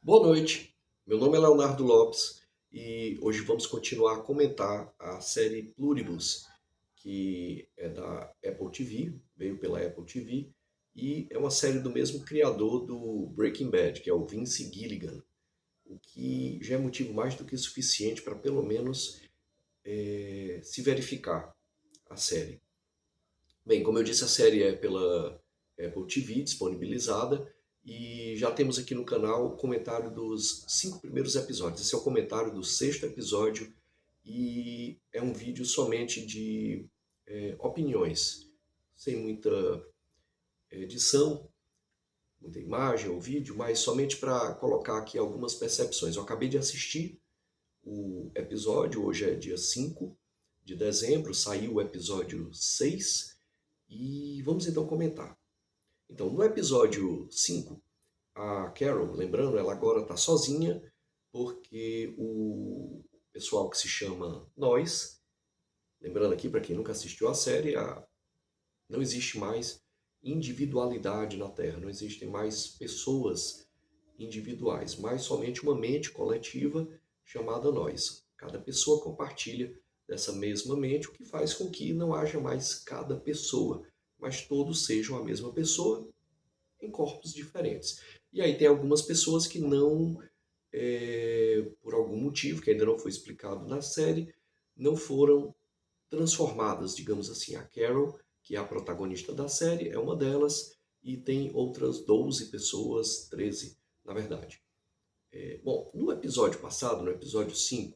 Boa noite, meu nome é Leonardo Lopes e hoje vamos continuar a comentar a série Pluribus, que é da Apple TV, veio pela Apple TV, e é uma série do mesmo criador do Breaking Bad, que é o Vince Gilligan, o que já é motivo mais do que suficiente para pelo menos se verificar a série. Bem, como eu disse, a série é pela Apple TV, disponibilizada, e já temos aqui no canal o comentário dos 5 primeiros episódios. Esse é o comentário do sexto episódio e é um vídeo somente de opiniões, sem muita edição, muita imagem ou vídeo, mas somente para colocar aqui algumas percepções. Eu acabei de assistir o episódio, hoje é dia 5 de dezembro, saiu o episódio 6 e vamos então comentar. Então, no episódio 5, a Carol, lembrando, ela agora está sozinha, porque o pessoal que se chama Nós, lembrando aqui para quem nunca assistiu a série, não existe mais individualidade na Terra, não existem mais pessoas individuais, mas somente uma mente coletiva chamada Nós. Cada pessoa compartilha dessa mesma mente, o que faz com que não haja mais cada pessoa, mas todos sejam a mesma pessoa em corpos diferentes. E aí tem algumas pessoas que não, por algum motivo, que ainda não foi explicado na série, não foram transformadas, digamos assim. A Carol, que é a protagonista da série, é uma delas, e tem outras 12 pessoas, 13 na verdade. Bom, no episódio passado, no episódio 5,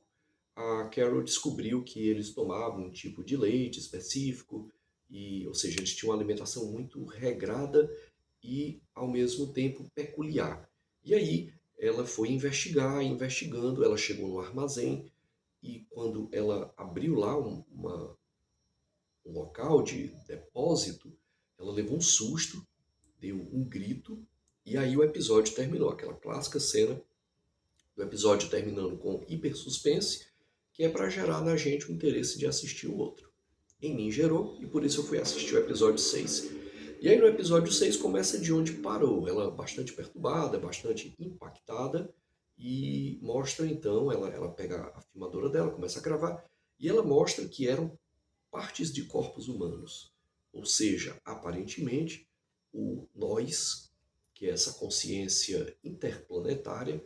a Carol descobriu que eles tomavam um tipo de leite específico, ou seja, eles tinham uma alimentação muito regrada e, ao mesmo tempo, peculiar. E aí ela foi investigar, investigando, ela chegou no armazém e quando ela abriu lá um local de depósito, ela levou um susto, deu um grito e aí o episódio terminou, aquela clássica cena do episódio terminando com hiper suspense, que é para gerar na gente o interesse de assistir o outro. Em mim gerou, e por isso eu fui assistir o episódio 6. E aí no episódio 6 começa de onde parou. Ela bastante perturbada, bastante impactada, e mostra então, ela pega a filmadora dela, começa a gravar, e ela mostra que eram partes de corpos humanos. Ou seja, aparentemente, o nós, que é essa consciência interplanetária,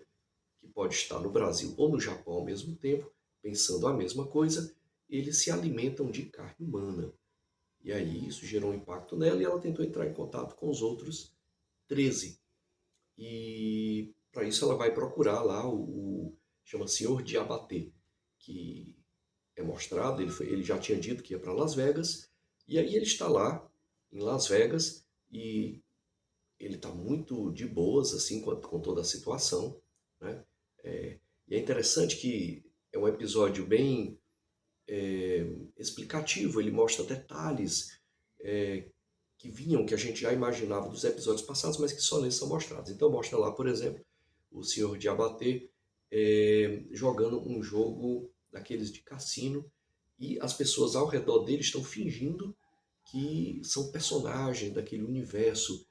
que pode estar no Brasil ou no Japão ao mesmo tempo, pensando a mesma coisa, eles se alimentam de carne humana. E aí isso gerou um impacto nela e ela tentou entrar em contato com os outros 13. E para isso ela vai procurar lá chama Senhor Diabaté, que é mostrado, ele já tinha dito que ia para Las Vegas, e aí ele está lá em Las Vegas e ele está muito de boas assim com toda a situação, né? E é interessante que é um episódio bem explicativo, ele mostra detalhes é, que a gente já imaginava dos episódios passados, mas que só neles são mostrados. Então mostra lá, por exemplo, o senhor Diabaté jogando um jogo daqueles de cassino e as pessoas ao redor dele estão fingindo que são personagens daquele universo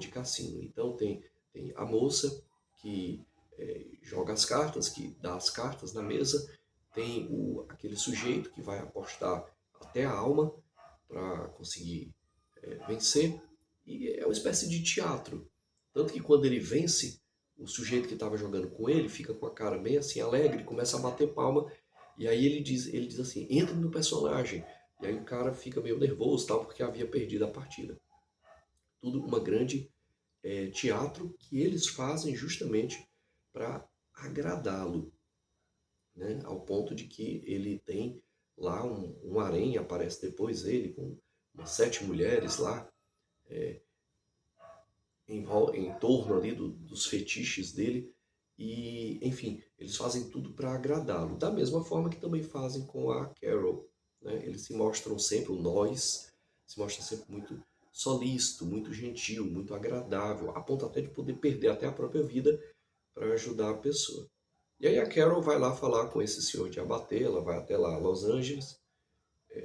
de cassino. Então tem a moça que joga as cartas, que dá as cartas na mesa, tem aquele sujeito que vai apostar até a alma para conseguir vencer, e é uma espécie de teatro. Tanto que quando ele vence, o sujeito que estava jogando com ele fica com a cara bem assim alegre, começa a bater palma, e aí ele diz assim, entra no personagem. E aí o cara fica meio nervoso, tal, porque havia perdido a partida. Tudo uma grande teatro que eles fazem justamente para agradá-lo, né? Ao ponto de que ele tem lá um harém, aparece depois ele com umas 7 mulheres lá, em torno ali dos fetiches dele, e enfim, eles fazem tudo para agradá-lo, da mesma forma que também fazem com a Carol, né? Eles se mostram sempre, o nós se mostra sempre muito solícito, muito gentil, muito agradável, a ponto até de poder perder até a própria vida para ajudar a pessoa. E aí a Carol vai lá falar com esse senhor de Abaté, ela vai até lá Los Angeles,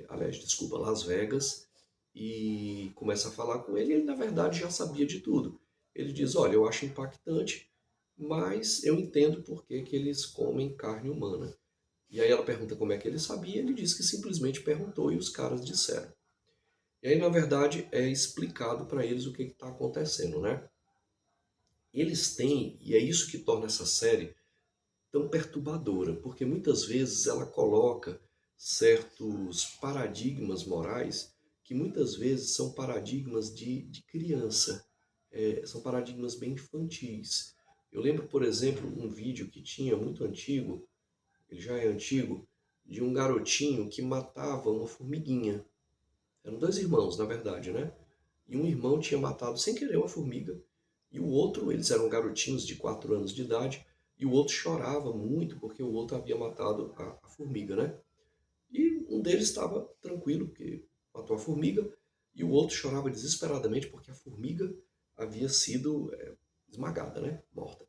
aliás, desculpa, Las Vegas, e começa a falar com ele, e ele na verdade já sabia de tudo. Ele diz, olha, eu acho impactante, mas eu entendo por que que eles comem carne humana. E aí ela pergunta como é que ele sabia, ele diz que simplesmente perguntou e os caras disseram. E aí, na verdade, é explicado para eles o que está acontecendo, né? Eles têm, e é isso que torna essa série tão perturbadora, porque muitas vezes ela coloca certos paradigmas morais que muitas vezes são paradigmas de criança, são paradigmas bem infantis. Eu lembro, por exemplo, um vídeo que tinha muito antigo, ele já é antigo, de um garotinho que matava uma formiguinha. Eram dois irmãos, na verdade, né? E um irmão tinha matado sem querer uma formiga, e o outro, eles eram garotinhos de 4 anos de idade, e o outro chorava muito porque o outro havia matado a formiga, né? E um deles estava tranquilo, porque matou a formiga, e o outro chorava desesperadamente porque a formiga havia sido esmagada, né? Morta.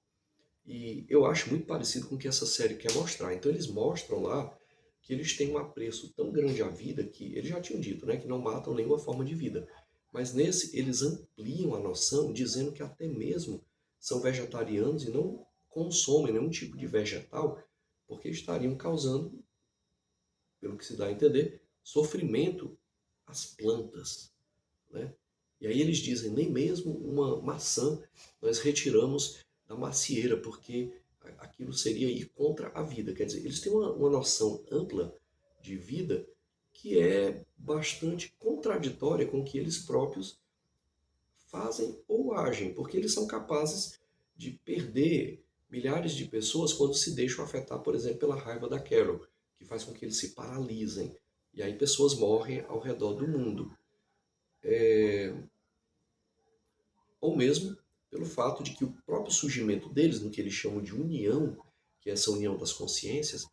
E eu acho muito parecido com o que essa série quer mostrar. Então eles mostram lá que eles têm um apreço tão grande à vida que eles já tinham dito, né, que não matam nenhuma forma de vida. Mas nesse eles ampliam a noção, dizendo que até mesmo são vegetarianos e não consomem nenhum tipo de vegetal, porque estariam causando, pelo que se dá a entender, sofrimento às plantas, né? E aí eles dizem, nem mesmo uma maçã nós retiramos da macieira, porque aquilo seria ir contra a vida. Quer dizer, eles têm uma noção ampla de vida que é bastante contraditória com o que eles próprios fazem ou agem, porque eles são capazes de perder milhares de pessoas quando se deixam afetar, por exemplo, pela raiva da Carol, que faz com que eles se paralisem. E aí pessoas morrem ao redor do mundo. Ou mesmo pelo fato de que o próprio surgimento deles, no que eles chamam de união, que é essa união das consciências,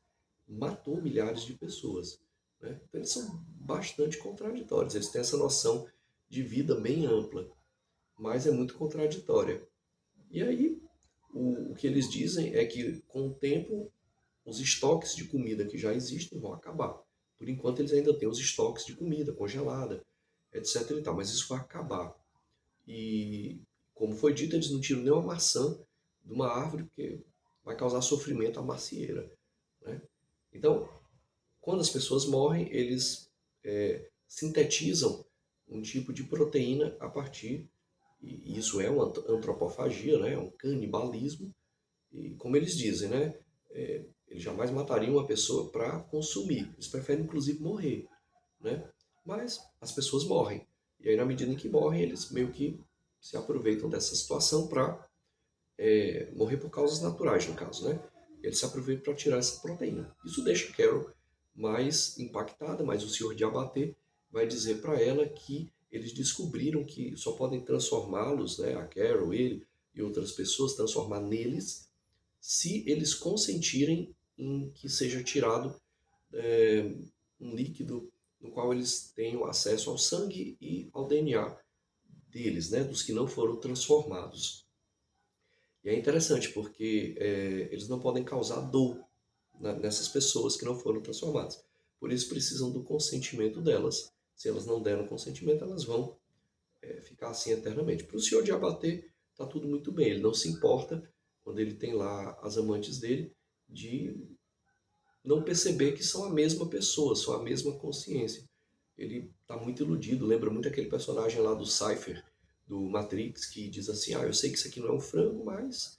matou milhares de pessoas. Né? Então eles são bastante contraditórios, eles têm essa noção de vida bem ampla, mas é muito contraditória. E aí o que eles dizem é que com o tempo os estoques de comida que já existem vão acabar. Por enquanto eles ainda têm os estoques de comida congelada, etc. E tal, mas isso vai acabar. E, como foi dito, eles não tiram nem uma maçã de uma árvore, porque vai causar sofrimento à macieira. Né? Então, quando as pessoas morrem, eles sintetizam um tipo de proteína a partir, e isso é uma antropofagia, né? É um canibalismo, e como eles dizem, né? Eles jamais matariam uma pessoa para consumir, eles preferem inclusive morrer. Né? Mas as pessoas morrem. E aí, na medida em que morrem, eles meio que se aproveitam dessa situação para morrer por causas naturais, no caso, né? Eles se aproveitam para tirar essa proteína. Isso deixa Carol mais impactada, mas o senhor de Abater vai dizer para ela que eles descobriram que só podem transformá-los, né, a Carol, ele e outras pessoas, transformar neles, se eles consentirem em que seja tirado é, um líquido no qual eles tenham acesso ao sangue e ao DNA deles, né, dos que não foram transformados. E é interessante porque eles não podem causar dor nessas pessoas que não foram transformadas. Por isso precisam do consentimento delas. Se elas não deram consentimento, elas vão ficar assim eternamente. Para o senhor de abater, está tudo muito bem. Ele não se importa, quando ele tem lá as amantes dele, de não perceber que são a mesma pessoa, são a mesma consciência. Ele está muito iludido, lembra muito aquele personagem lá do Cypher, do Matrix, que diz assim, eu sei que isso aqui não é um frango, mas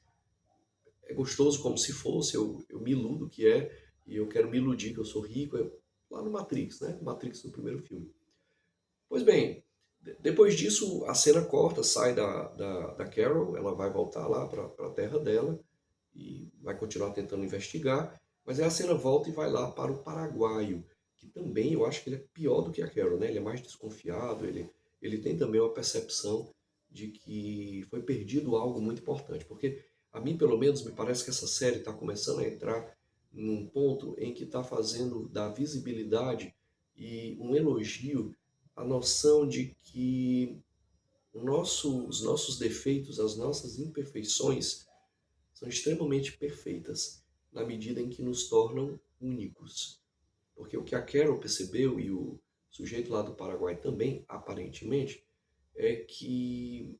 é gostoso como se fosse, eu me iludo que é, e eu quero me iludir que eu sou rico, lá no Matrix, né? Matrix no primeiro filme. Pois bem, depois disso a cena corta, sai da Carol, ela vai voltar lá para a terra dela e vai continuar tentando investigar, mas aí a cena volta e vai lá para o paraguaio, que também eu acho que ele é pior do que a Carol, né? Ele é mais desconfiado, ele tem também uma percepção de que foi perdido algo muito importante, porque a mim, pelo menos, me parece que essa série está começando a entrar num ponto em que está fazendo da visibilidade e um elogio à noção de que os nossos defeitos, as nossas imperfeições são extremamente perfeitas na medida em que nos tornam únicos. Porque o que a Carol percebeu e o sujeito lá do Paraguai também, aparentemente, é que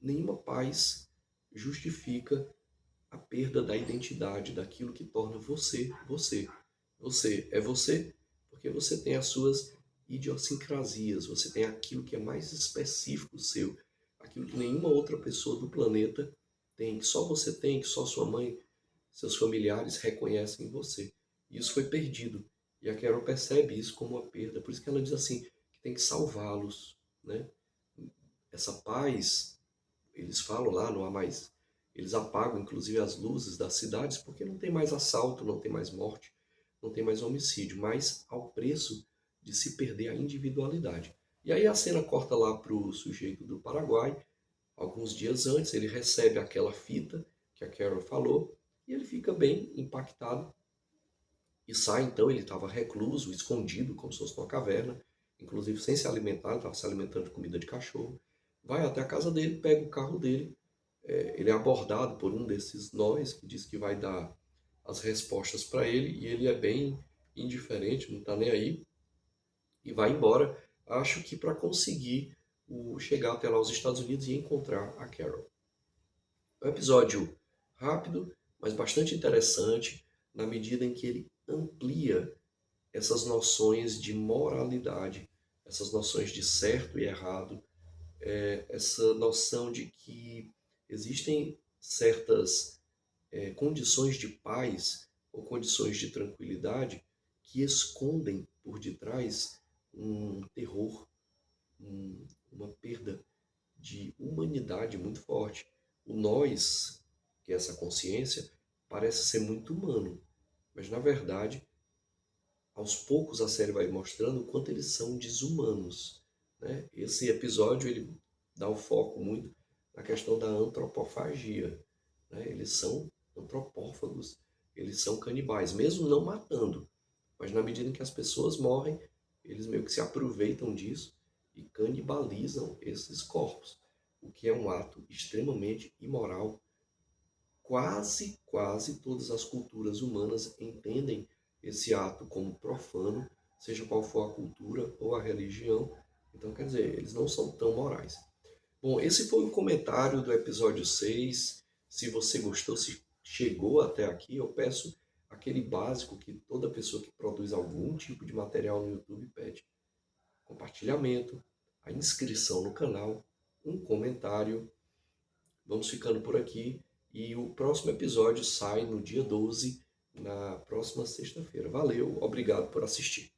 nenhuma paz justifica a perda da identidade, daquilo que torna você, você. Você é você porque você tem as suas idiosincrasias, você tem aquilo que é mais específico seu, aquilo que nenhuma outra pessoa do planeta tem, que só você tem, que só sua mãe, seus familiares reconhecem em você. E isso foi perdido. E a Carol percebe isso como uma perda. Por isso que ela diz assim, que tem que salvá-los, né? Essa paz, eles falam lá, não há mais. Eles apagam inclusive as luzes das cidades porque não tem mais assalto, não tem mais morte, não tem mais homicídio, mas ao preço de se perder a individualidade. E aí a cena corta lá para o sujeito do Paraguai. Alguns dias antes ele recebe aquela fita que a Carol falou e ele fica bem impactado e sai. Então ele estava recluso, escondido, como se fosse numa caverna, inclusive sem se alimentar, estava se alimentando de comida de cachorro. Vai até a casa dele, pega o carro dele, ele é abordado por um desses nós que diz que vai dar as respostas para ele e ele é bem indiferente, não está nem aí e vai embora. Acho que para conseguir chegar até lá aos Estados Unidos e encontrar a Carol. É um episódio rápido, mas bastante interessante na medida em que ele amplia essas noções de moralidade, essas noções de certo e errado, essa noção de que existem certas condições de paz ou condições de tranquilidade que escondem por detrás um terror, uma perda de humanidade muito forte. O nós, que é essa consciência, parece ser muito humano, mas na verdade, aos poucos a série vai mostrando o quanto eles são desumanos, né? Esse episódio ele dá o foco muito na questão da antropofagia, né? Eles são antropófagos, eles são canibais, mesmo não matando, mas na medida em que as pessoas morrem, eles meio que se aproveitam disso e canibalizam esses corpos, o que é um ato extremamente imoral. Quase todas as culturas humanas entendem esse ato como profano, seja qual for a cultura ou a religião. Então, quer dizer, eles não são tão morais. Bom, esse foi o comentário do episódio 6. Se você gostou, se chegou até aqui, eu peço aquele básico que toda pessoa que produz algum tipo de material no YouTube pede: compartilhamento, a inscrição no canal, um comentário. Vamos ficando por aqui e o próximo episódio sai no dia 12, na próxima sexta-feira. Valeu, obrigado por assistir.